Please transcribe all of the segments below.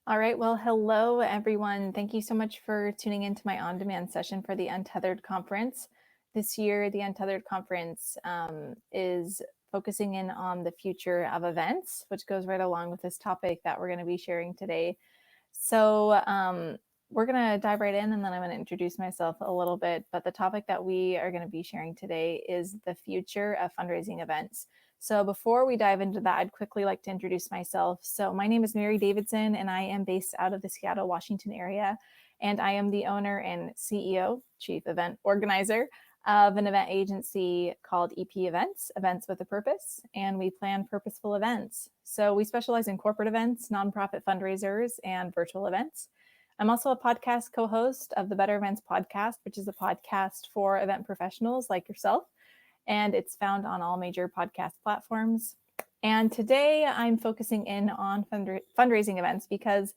All right. Well, hello, everyone. Thank you so much for tuning into my on-demand session for the Untethered conference. This year, the Untethered conference is focusing in on the future of events, which goes right along with this topic that we're going to be sharing today. So we're going to dive right in, and then I'm going to introduce myself a little bit. But the topic that we are going to be sharing today is the future of fundraising events. So before we dive into that, I'd quickly like to introduce myself. So my name is Mary Davidson, and I am based out of the Seattle, Washington area. And I am the owner and CEO, chief event organizer of an event agency called EP Events, Events with a Purpose, and we plan purposeful events. So we specialize in corporate events, nonprofit fundraisers, and virtual events. I'm also a podcast co-host of the Better Events podcast, which is a podcast for event professionals like yourself, and it's found on all major podcast platforms. And today I'm focusing in on fundraising events because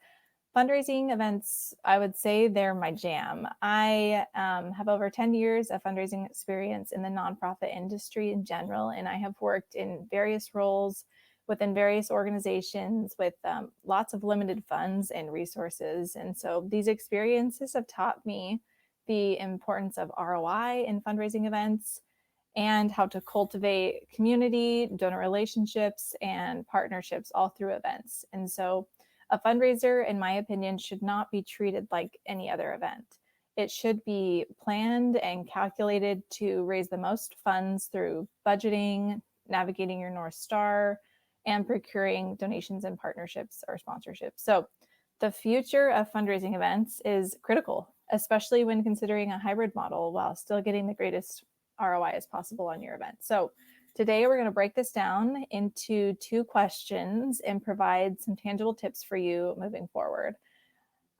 fundraising events, I would say they're my jam. I have over 10 years of fundraising experience in the nonprofit industry in general, and I have worked in various roles within various organizations with lots of limited funds and resources. And so these experiences have taught me the importance of ROI in fundraising events and how to cultivate community, donor relationships, and partnerships all through events. And so a fundraiser, in my opinion, should not be treated like any other event. It should be planned and calculated to raise the most funds through budgeting, navigating your North Star, and procuring donations and partnerships or sponsorships. So the future of fundraising events is critical, especially when considering a hybrid model while still getting the greatest ROI as possible on your event. So today we're going to break this down into 2 questions and provide some tangible tips for you moving forward.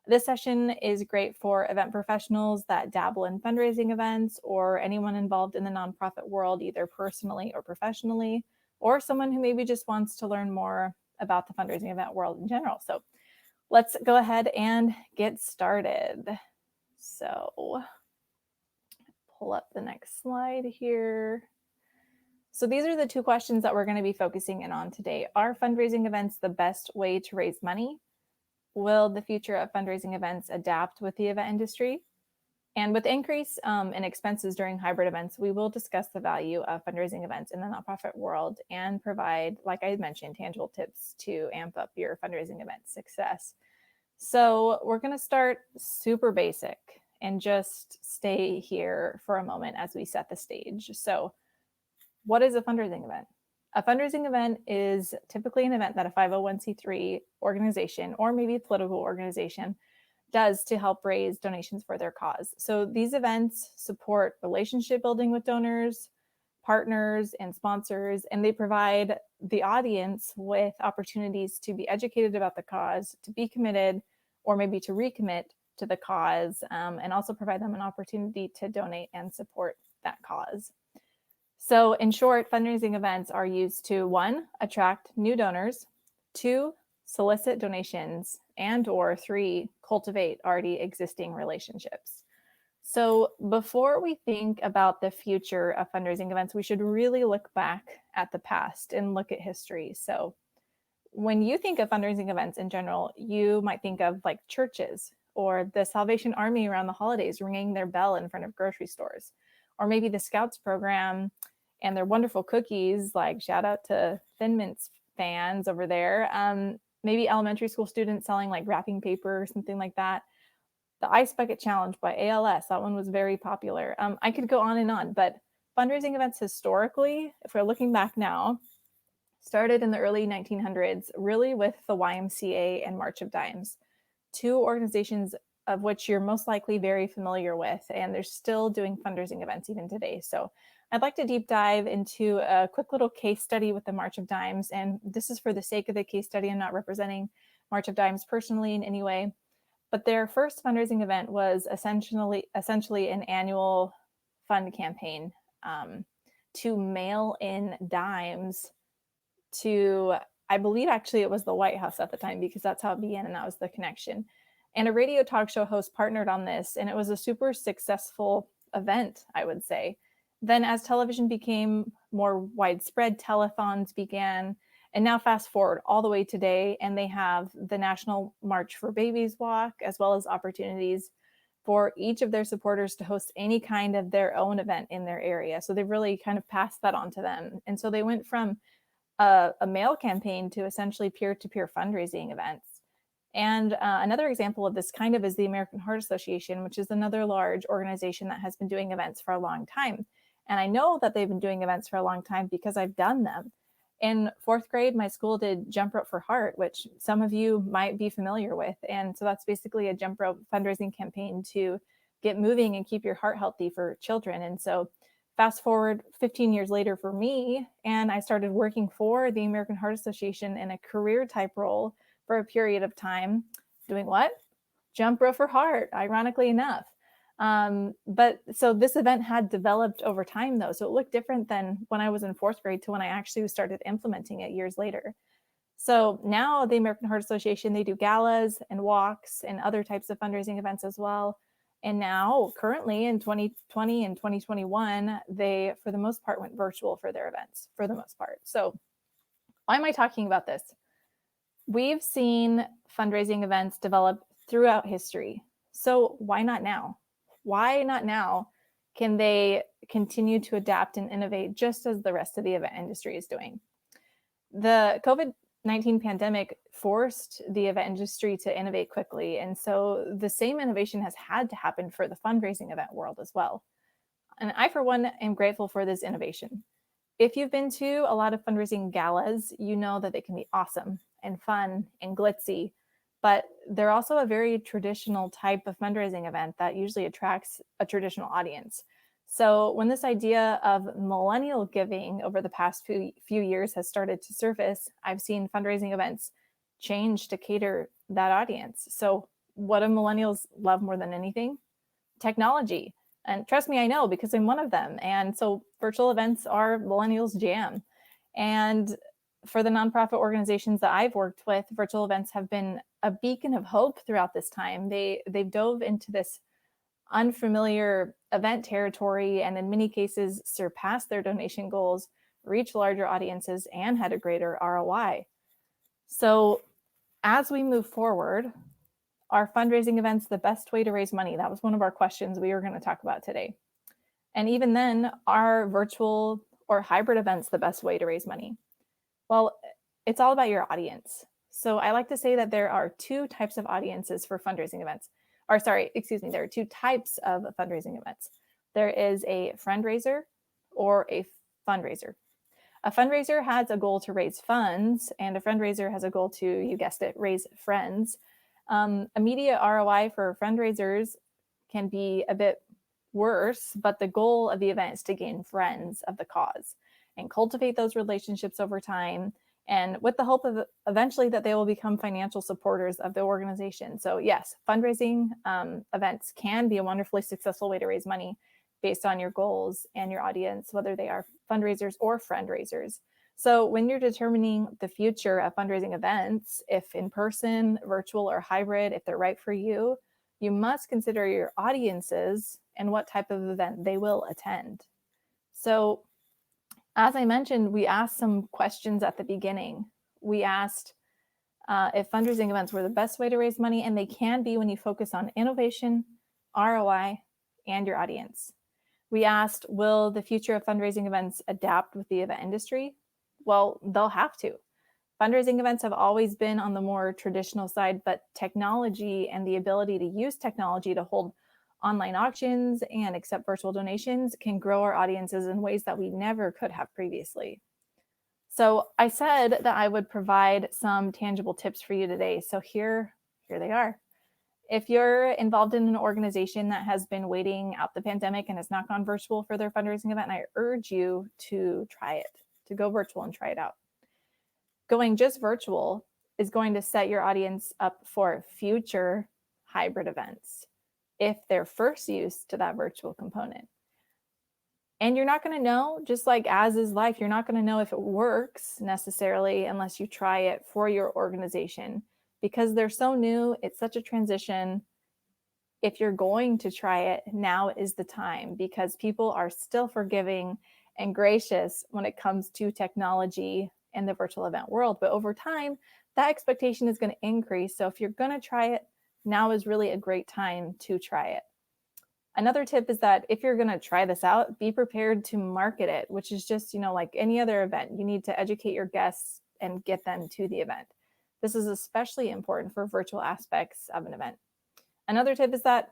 This session is great for event professionals that dabble in fundraising events or anyone involved in the nonprofit world, either personally or professionally, or someone who maybe just wants to learn more about the fundraising event world in general. So let's go ahead and get started. So pull up the next slide here. So these are the 2 questions that we're going to be focusing in on today. Are fundraising events the best way to raise money? Will the future of fundraising events adapt with the event industry? And with the increase in expenses during hybrid events, we will discuss the value of fundraising events in the nonprofit world and provide, like I mentioned, tangible tips to amp up your fundraising event success. So we're going to start super basic and just stay here for a moment as we set the stage. So what is a fundraising event? A fundraising event is typically an event that a 501c3 organization or maybe a political organization does to help raise donations for their cause. So these events support relationship building with donors, partners, and sponsors, and they provide the audience with opportunities to be educated about the cause, to be committed, or maybe to recommit to the cause, and also provide them an opportunity to donate and support that cause. So in short, fundraising events are used to 1, attract new donors, 2, solicit donations, and or 3, cultivate already existing relationships. So before we think about the future of fundraising events, we should really look back at the past and look at history. So when you think of fundraising events in general, you might think of like churches or the Salvation Army around the holidays ringing their bell in front of grocery stores, or maybe the Scouts program and their wonderful cookies, like shout out to Thin Mints fans over there. Maybe elementary school students selling like wrapping paper or something like that. The Ice Bucket Challenge by ALS, that one was very popular. I could go on and on, but fundraising events historically, if we're looking back now, started in the early 1900s, really with the YMCA and March of Dimes, 2 organizations of which you're most likely very familiar with, and they're still doing fundraising events even today. So I'd like to deep dive into a quick little case study with the March of Dimes, and this is for the sake of the case study. I'm not representing March of Dimes personally in any way, but their first fundraising event was essentially an annual fund campaign to mail in dimes to, I believe actually it was the White House at the time, because that's how it began and that was the connection. And a radio talk show host partnered on this, and it was a super successful event, I would say. Then as television became more widespread, telethons began, And now fast forward all the way today, and they have the National March for Babies walk, as well as opportunities for each of their supporters to host any kind of their own event in their area. So they've really kind of passed that on to them. And so they went from a mail campaign to essentially peer-to-peer fundraising events. And another example of this kind of is the American Heart Association, which is another large organization that has been doing events for a long time. And I know that they've been doing events for a long time because I've done them. In fourth grade, my school did Jump Rope for Heart, which some of you might be familiar with. And so that's basically a jump rope fundraising campaign to get moving and keep your heart healthy for children. And so fast forward 15 years later for me, and I started working for the American Heart Association in a career type role for a period of time. Doing what? Jump Rope for Heart, ironically enough. But so this event had developed over time though. So it looked different than when I was in fourth grade to when I actually started implementing it years later. So now the American Heart Association, they do galas and walks and other types of fundraising events as well. And now currently in 2020 and 2021, they, for the most part, went virtual for their events for the most part. So why am I talking about this? We've seen fundraising events develop throughout history. So why not now? Why not now can they continue to adapt and innovate just as the rest of the event industry is doing? The COVID-19 pandemic forced the event industry to innovate quickly. And so the same innovation has had to happen for the fundraising event world as well. And I, for one, am grateful for this innovation. If you've been to a lot of fundraising galas, you know that they can be awesome and fun and glitzy, but they're also a very traditional type of fundraising event that usually attracts a traditional audience. So when this idea of millennial giving over the past few years has started to surface, I've seen fundraising events change to cater that audience. So what do millennials love more than anything? Technology. And trust me, I know because I'm one of them. And so virtual events are millennials' jam. And for the nonprofit organizations that I've worked with, virtual events have been a beacon of hope throughout this time. They've dove into this unfamiliar event territory and in many cases surpassed their donation goals, reached larger audiences, and had a greater ROI. So as we move forward, are fundraising events the best way to raise money? That was one of our questions we were going to talk about today. And even then, are virtual or hybrid events the best way to raise money? Well, it's all about your audience. So I like to say that there are two types of audiences for fundraising events. There are two types of fundraising events. There is a friend-raiser or a fundraiser. A fundraiser has a goal to raise funds, and a friend-raiser has a goal to, you guessed it, raise friends. Immediate ROI for fundraisers can be a bit worse, but the goal of the event is to gain friends of the cause and cultivate those relationships over time, and with the hope of eventually that they will become financial supporters of the organization. So yes, fundraising events can be a wonderfully successful way to raise money based on your goals and your audience, whether they are fundraisers or friend raisers. So when you're determining the future of fundraising events, if in person, virtual, or hybrid, if they're right for you, you must consider your audiences and what type of event they will attend. So as I mentioned, we asked some questions at the beginning. We asked if fundraising events were the best way to raise money, and they can be when you focus on innovation, ROI, and your audience. We asked, will the future of fundraising events adapt with the event industry? Well, they'll have to. Fundraising events have always been on the more traditional side, but technology and the ability to use technology to hold online auctions and accept virtual donations can grow our audiences in ways that we never could have previously. So I said that I would provide some tangible tips for you today. So here they are. If you're involved in an organization that has been waiting out the pandemic and has not gone virtual for their fundraising event, I urge you to try it, to go virtual and try it out. Going just virtual is going to set your audience up for future hybrid events if they're first used to that virtual component. And you're not going to know, just like as is life, you're not going to know if it works necessarily unless you try it for your organization, because they're so new. It's such a transition. If you're going to try it, now is the time, because people are still forgiving and gracious when it comes to technology in the virtual event world. But over time, that expectation is going to increase. So if you're going to try it, now is really a great time to try it. Another tip is that if you're going to try this out, be prepared to market it, which is just, like any other event. You need to educate your guests and get them to the event. This is especially important for virtual aspects of an event. Another tip is that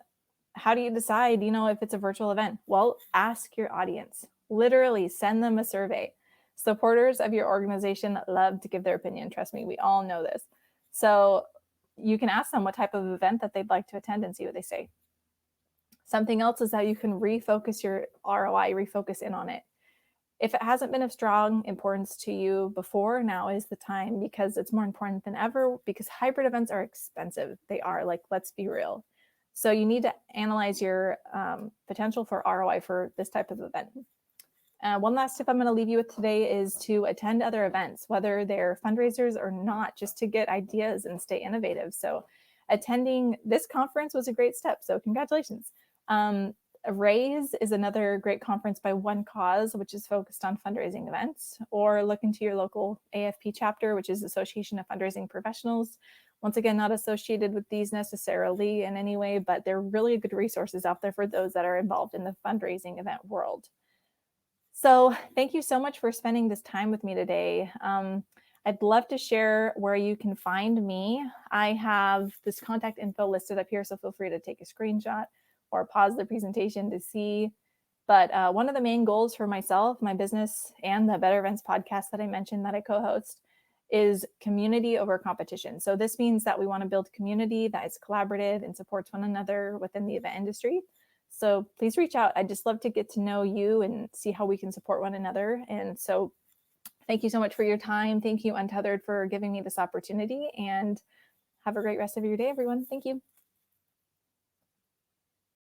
how do you decide, if it's a virtual event? Well, ask your audience. Literally send them a survey. Supporters of your organization love to give their opinion. Trust me, we all know this. So you can ask them what type of event that they'd like to attend and see what they say. Something else is that you can refocus your ROI, refocus in on it. If it hasn't been of strong importance to you before, now is the time, because it's more important than ever, because hybrid events are expensive. They are, let's be real. So you need to analyze your potential for ROI for this type of event. One last tip I'm going to leave you with today is to attend other events, whether they're fundraisers or not, just to get ideas and stay innovative. So attending this conference was a great step. So congratulations. Raise is another great conference by One Cause, which is focused on fundraising events, or look into your local AFP chapter, which is Association of Fundraising Professionals. Once again, not associated with these necessarily in any way, but they're really good resources out there for those that are involved in the fundraising event world. So thank you so much for spending this time with me today. I'd love to share where you can find me. I have this contact info listed up here, so feel free to take a screenshot or pause the presentation to see. But one of the main goals for myself, my business, and the Better Events podcast that I mentioned that I co-host is community over competition. So this means that we want to build community that is collaborative and supports one another within the event industry. So please reach out. I'd just love to get to know you and see how we can support one another. And so thank you so much for your time. Thank you, Untethered, for giving me this opportunity, and have a great rest of your day, everyone. Thank you.